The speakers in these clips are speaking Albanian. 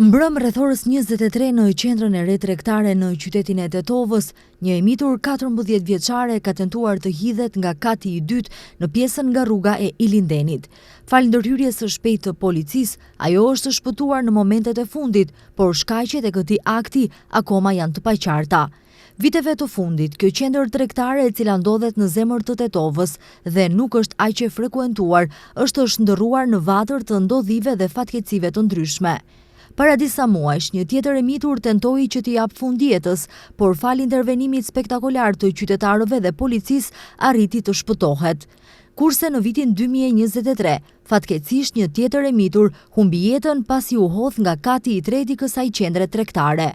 Mbrëm rreth orës 23 në qendrën e re tregtare në qytetin e Tetovës, një e mitur 14 vjeçare ka tentuar të hidhet nga kati i dytë në pjesën nga rruga e Ilindenit. Fal ndërhyrjes së shpejtë të policisë, ajo është shpëtuar në momentet e fundit, por shkaqet e këtij akti akoma janë të paqarta. Viteve të fundit, kjo qendër tregtare e cila ndodhet në zemër të Tetovës dhe nuk është aq e frekuentuar, është shndërruar në vatër të ndodhive dhe fatkeqësive të ndryshme. Para disa muajsh, një tjetër e mitur tentoi që t'i jap fund jetës, por fal intervenimit spektakolar të qytetarëve dhe policisë arriti të shpëtohet. Kurse në vitin 2023, fatkeqësisht një tjetër e mitur humbi jetën pasi u hodh nga kati i tretë i kësaj qendre tregtare.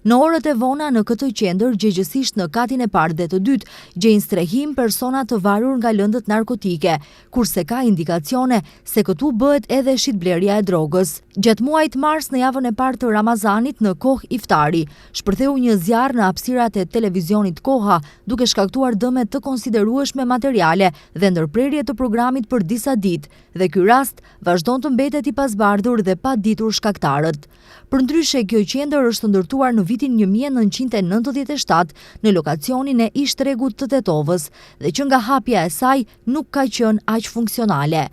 Në orët e vona në këtë qendër, gjëgjësisht në katin e parë dhe të dytë, gjejnë strehim persona të varur nga lëndët narkotike, kurse ka indikacione se këtu bëhet edhe shitblerja e drogës. Gjatë muajit mars në javën e parë të Ramazanit në kohë iftari, shpërtheu një zjarr në hapësirat e televizionit Koha, duke shkaktuar dëme të konsiderueshme materiale dhe ndërprerje të programit për disa ditë, dhe ky rast vazhdon të mbetet i pasbardhur dhe pa ditur shkaktarët. Përndryshe, kjo qendër është ndërtuar në vitin 1997 në lokacionin e Ishtregut të Tetovës dhe që nga hapja e saj nuk ka qenë aq funksionale.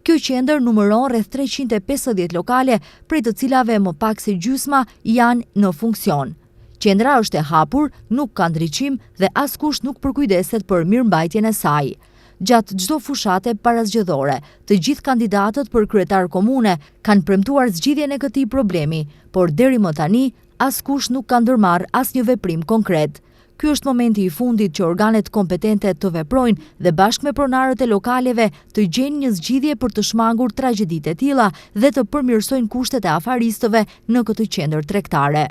Kjo qendër numëron rreth 350 lokale, prej të cilave më pak se gjysma janë në funksion. Qendra është e hapur, nuk ka ndriçim dhe askush nuk përkujdeset për mirëmbajtjen e saj. Gjatë çdo fushate parazgjedhore, të gjithë kandidatët për kryetar komune kanë premtuar zgjidhjen e këtij problemi, por deri më tani askush nuk ka ndërmarrë asnjë veprim konkret. Ky është momenti i fundit që organet kompetente të veprojnë dhe bashkë me pronarët e lokaleve të gjejnë një zgjidhje për të shmangur tragjeditë e tilla dhe të përmirësojnë kushtet e afaristëve në këtë qendër tregtare.